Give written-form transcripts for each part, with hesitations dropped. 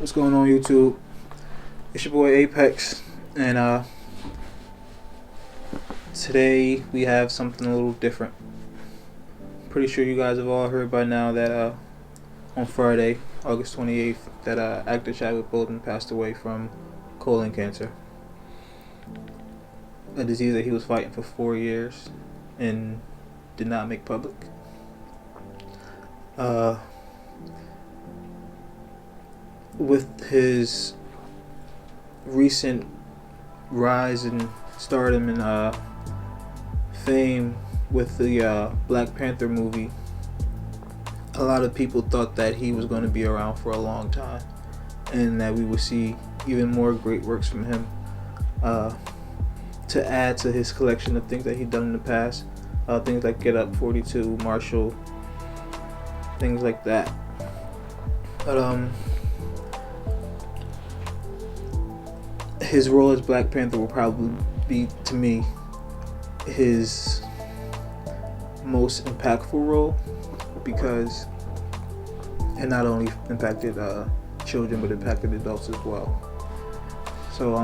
What's going on, YouTube? It's your boy Apex, and today we have something a little different. Pretty sure you guys have all heard by now that on Friday, August 28th, that actor Chadwick Boseman passed away from colon cancer, a disease that he was fighting for 4 years and did not make public. With his recent rise in stardom and fame with the Black Panther movie, a lot of people thought that he was going to be around for a long time and that we would see even more great works from him to add to his collection of things that he'd done in the past, things like Get Up, 42, Marshall, things like that. But his role as Black Panther will probably be, to me, his most impactful role, because it not only impacted children but impacted adults as well. So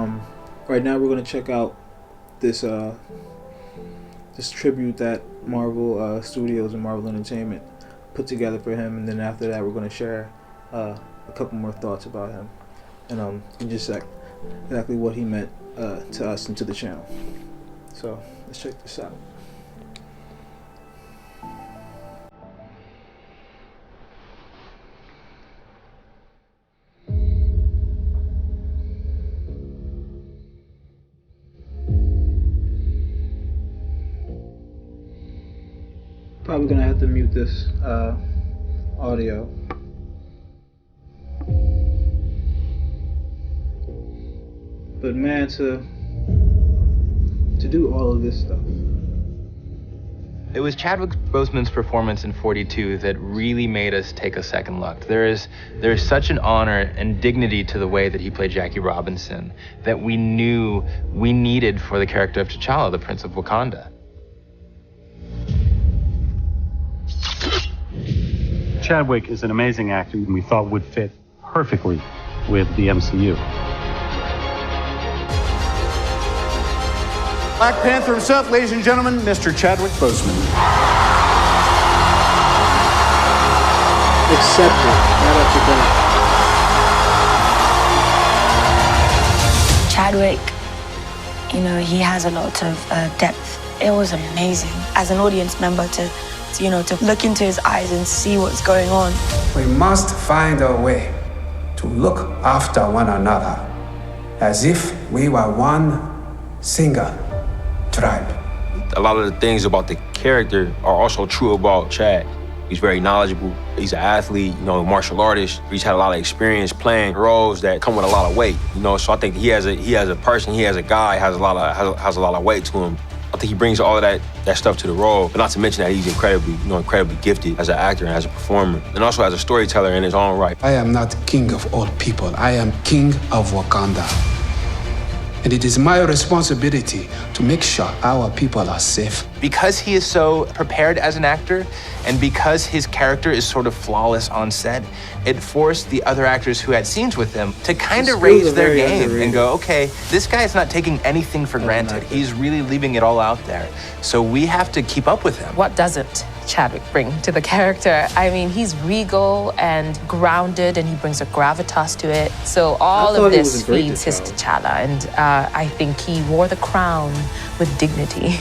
right now we're going to check out this this tribute that Marvel Studios and Marvel Entertainment put together for him, and then after that we're going to share a couple more thoughts about him and just exactly what he meant to us and to the channel. So let's check this out. Probably gonna have to mute this audio. But man, to do all of this stuff. It was Chadwick Boseman's performance in 42 that really made us take a second look. There is such an honor and dignity to the way that he played Jackie Robinson that we knew we needed for the character of T'Challa, the Prince of Wakanda. Chadwick is an amazing actor and we thought would fit perfectly with the MCU. Black Panther himself, ladies and gentlemen, Mr. Chadwick Boseman. Accepted right off the bat. Chadwick, you know, he has a lot of depth. It was amazing as an audience member to look into his eyes and see what's going on. We must find a way to look after one another as if we were one single tribe. A lot of the things about the character are also true about Chad. He's very knowledgeable. He's an athlete, martial artist. He's had a lot of experience playing roles that come with a lot of weight, So I think he has a person, he has a guy, has a lot of weight to him. I think he brings all of that stuff to the role, but not to mention that he's incredibly gifted as an actor and as a performer, and also as a storyteller in his own right. I am not king of all people. I am king of Wakanda. And it is my responsibility to make sure our people are safe. Because he is so prepared as an actor, and because his character is sort of flawless on set, it forced the other actors who had scenes with him to kind of raise their game and go, okay, this guy is not taking anything for granted. He's really leaving it all out there. So we have to keep up with him. What doesn't Chadwick bring to the character? I mean, he's regal and grounded, and he brings a gravitas to it. So all of this feeds his T'Challa, and I think he wore the crown with dignity.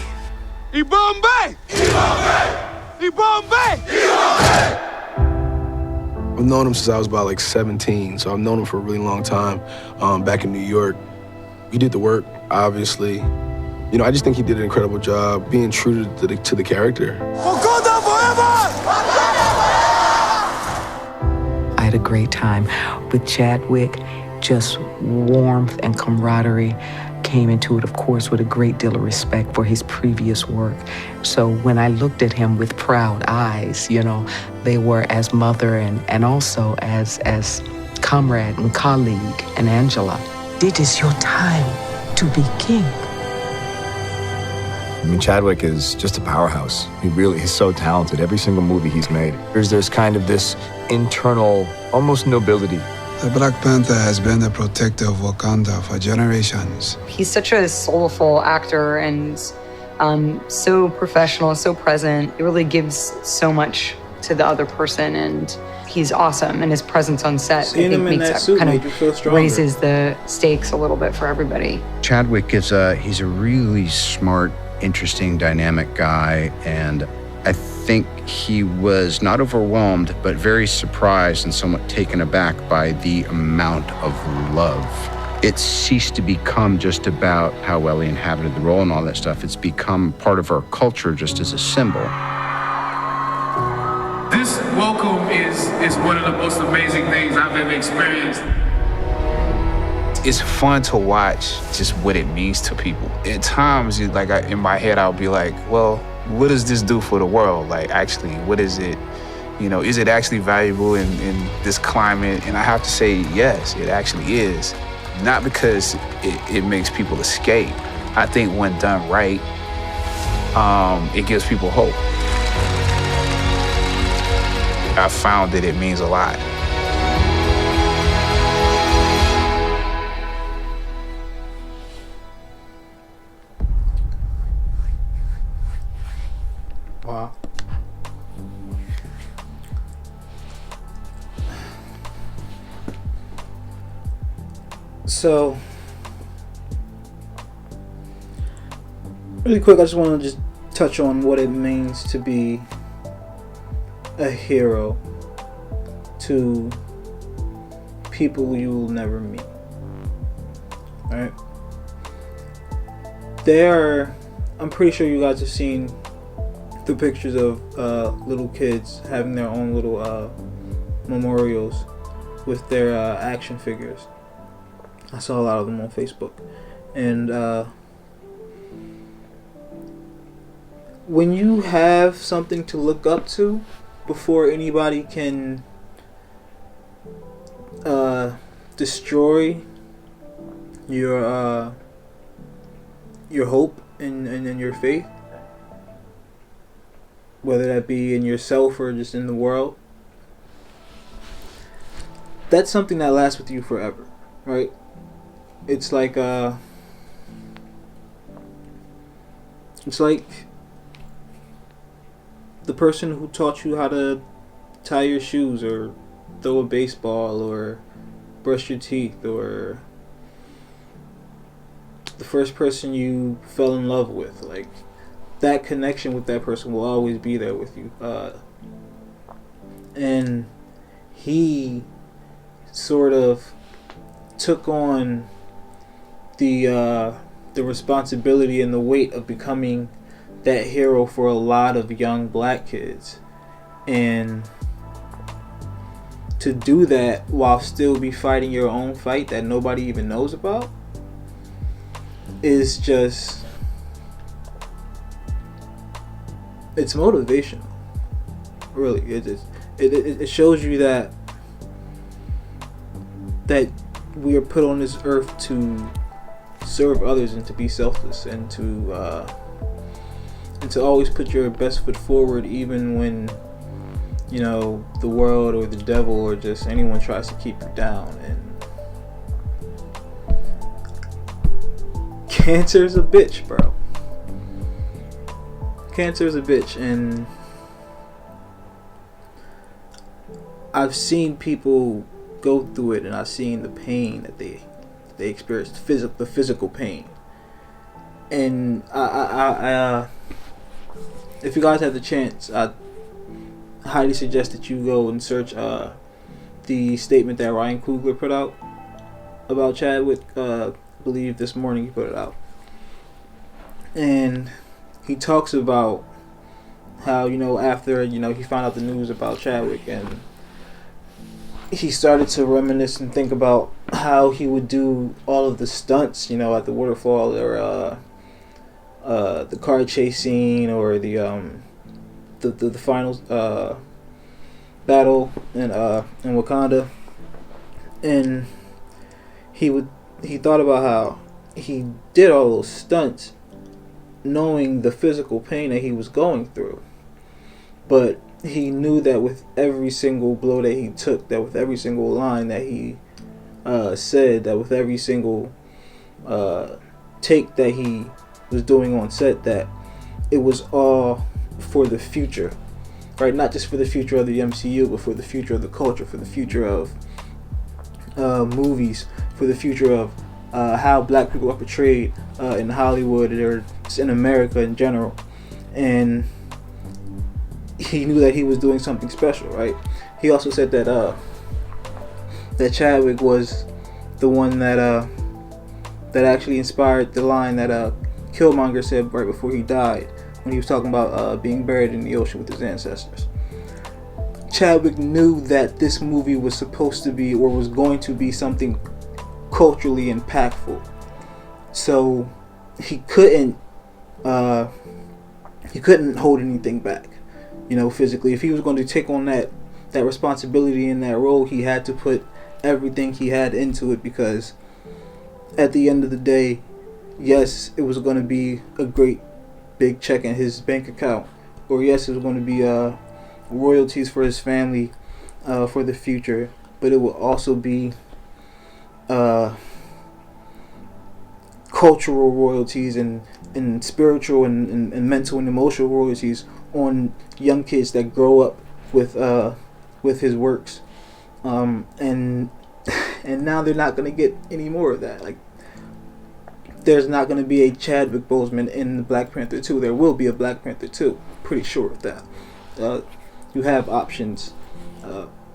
Ibombe! Ibombe! Ibombe! Ibombe! I've known him since I was about 17, so I've known him for a really long time. Back in New York, he did the work, obviously. I just think he did an incredible job being true to the character. Wakanda forever! I had a great time with Chadwick. Just warmth and camaraderie came into it, of course, with a great deal of respect for his previous work. So when I looked at him with proud eyes, they were as mother and also as comrade and colleague and Angela. It is your time to be king. I mean, Chadwick is just a powerhouse. He's so talented. Every single movie he's made, there's kind of this internal, almost nobility The Black Panther has been the protector of Wakanda for generations. He's such a soulful actor and so professional, so present. He really gives so much to the other person, and he's awesome. And his presence on set, Seeing him in that suit made you feel stronger. Raises the stakes a little bit for everybody. Chadwick he's a really smart, interesting, dynamic guy, and I think he was not overwhelmed, but very surprised and somewhat taken aback by the amount of love. It ceased to become just about how well he inhabited the role and all that stuff. It's become part of our culture just as a symbol. This welcome is one of the most amazing things I've ever experienced. It's fun to watch just what it means to people. At times, in my head, I'll be like, well, what does this do for the world? Like, actually, what is it? Is it actually valuable in this climate? And I have to say, yes, it actually is. Not because it makes people escape. I think when done right, it gives people hope. I found that it means a lot. Wow. So, really quick, I just want to just touch on what it means to be a hero to people you will never meet. Alright? I'm pretty sure you guys have seen the pictures of little kids having their own little memorials with their action figures. I saw a lot of them on Facebook. And when you have something to look up to before anybody can destroy your hope and your faith, whether that be in yourself or just in the world, that's something that lasts with you forever, right? It's like the person who taught you how to tie your shoes or throw a baseball or brush your teeth, or the first person you fell in love with. Like, that connection with that person will always be there with you. And he sort of took on the responsibility and the weight of becoming that hero for a lot of young black kids, and to do that while still be fighting your own fight that nobody even knows about is just, it's motivational. Really, it shows you that we are put on this earth to serve others and to be selfless and to always put your best foot forward, even when the world or the devil or just anyone tries to keep you down. And cancer's a bitch, bro. Cancer's a bitch, and I've seen people go through it, and I've seen the pain that they experience, the physical pain. And I if you guys have the chance, I highly suggest that you go and search the statement that Ryan Coogler put out about Chadwick. I believe this morning he put it out, and he talks about how after he found out the news about Chadwick, and he started to reminisce and think about how he would do all of the stunts, at the waterfall, or the car chase scene, or the final battle in Wakanda. And he thought about how he did all those stunts knowing the physical pain that he was going through, but he knew that with every single blow that he took, that with every single line that he said, that with every single take that he was doing on set, that it was all for the future, right? Not just for the future of the MCU, but for the future of the culture, for the future of movies, for the future of how black people are portrayed in Hollywood or in America in general. And he knew that he was doing something special, right? He also said that that Chadwick was the one that actually inspired the line that Killmonger said right before he died, when he was talking about being buried in the ocean with his ancestors. Chadwick knew that this movie was supposed to be, or was going to be, something culturally impactful. So he couldn't hold anything back, physically. If he was going to take on that responsibility in that role, he had to put everything he had into it, because at the end of the day, yes, it was going to be a great big check in his bank account, or yes, it was going to be royalties for his family for the future, but it will also be cultural royalties and spiritual and mental and emotional royalties on young kids that grow up with his works, and now they're not going to get any more of that. Like, there's not going to be a Chadwick Boseman in Black Panther 2. There will be a Black Panther 2. Pretty sure of that. You have options,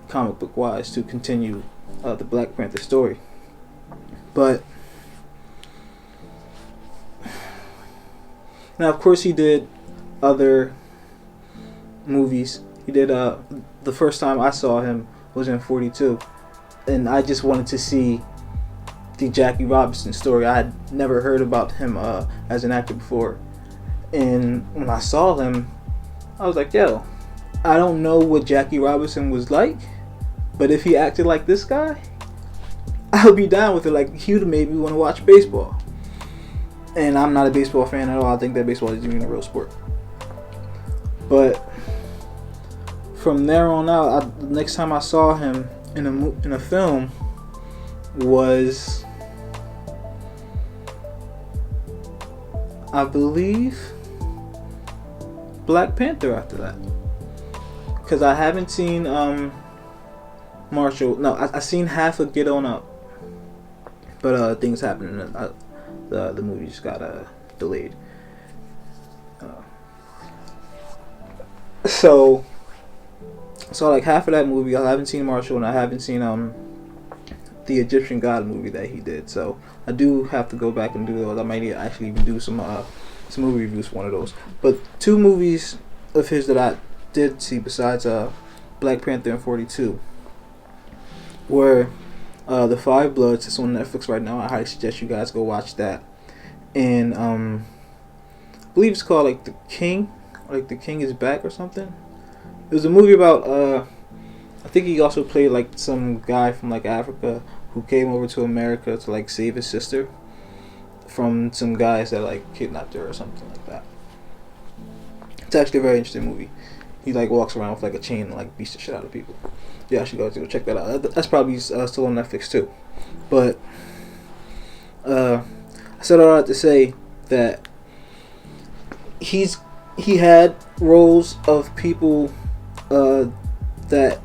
comic book wise, to continue the Black Panther story. But now, of course, he did other movies. He did the first time I saw him was in 42, and I just wanted to see the Jackie Robinson story. I had never heard about him as an actor before, and when I saw him, I was like, yo, I don't know what Jackie Robinson was like, but if he acted like this guy, I would be down with it. Like, he would make me want to watch baseball. And I'm not a baseball fan at all. I think that baseball isn't even a real sport. But from there on out, the next time I saw him in a film was, I believe, Black Panther after that. Because I haven't seen Marshall. No, I seen half of Get On Up. But things happened and the movie just got delayed. So like half of that movie, I haven't seen Marshall, and I haven't seen the Egyptian God movie that he did. So I do have to go back and do those. I might actually even do some movie reviews for one of those. But two movies of his that I did see besides Black Panther and 42 were The Five Bloods. It's on Netflix right now. I highly suggest you guys go watch that. And I believe it's called like The King is Back or something. It was a movie about I think he also played like some guy from like Africa who came over to America to like save his sister from some guys that like kidnapped her or something like that. It's actually a very interesting movie. He like walks around with like a chain and like beats the shit out of people. Yeah, I should go check that out. That's probably still on Netflix too. But I said all that to say that he had roles of people that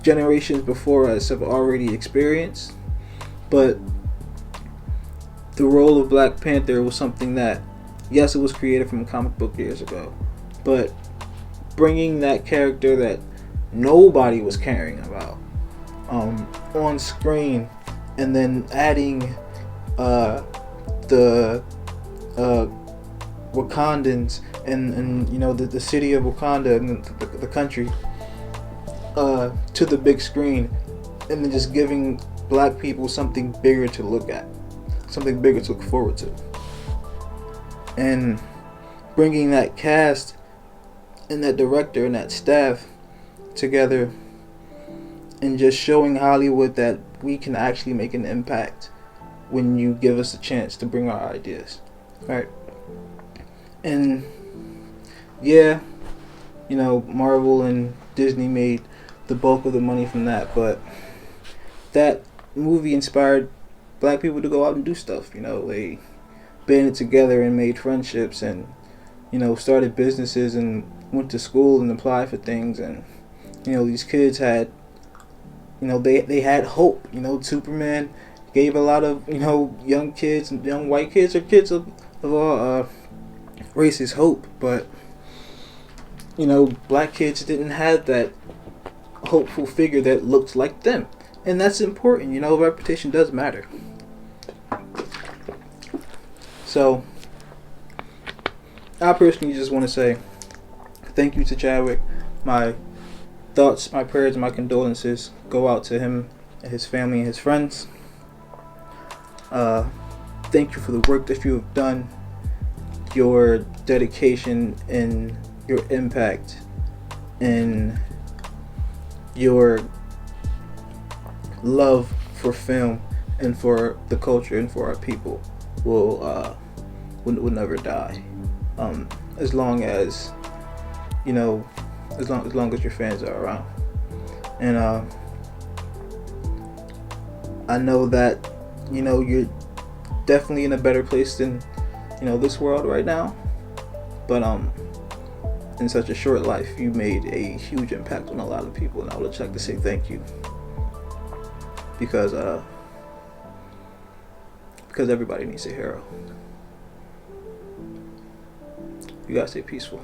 generations before us have already experienced, but the role of Black Panther was something that, yes, it was created from a comic book years ago, but bringing that character that nobody was caring about on screen, and then adding the Wakandans and you know the city of Wakanda and the country to the big screen, and then just giving black people something bigger to look at, something bigger to look forward to, and bringing that cast and that director and that staff together, and just showing Hollywood that we can actually make an impact when you give us a chance to bring our ideas, right? And yeah, Marvel and Disney made the bulk of the money from that, but that movie inspired black people to go out and do stuff. They banded together and made friendships and started businesses and went to school and applied for things, and these kids had they had hope. Superman gave a lot of young kids, young white kids or kids of all races hope, but black kids didn't have that hopeful figure that looked like them, and that's important. Reputation does matter. So I personally just want to say thank you to Chadwick. My thoughts, my prayers, and my condolences go out to him and his family and his friends. Thank you for the work that you have done, your dedication and your impact and your love for film and for the culture and for our people will never die. As long as as long as your fans are around. And I know that you're definitely in a better place than this world right now, but in such a short life you made a huge impact on a lot of people, and I would just like to say thank you, because everybody needs a hero. You gotta stay peaceful.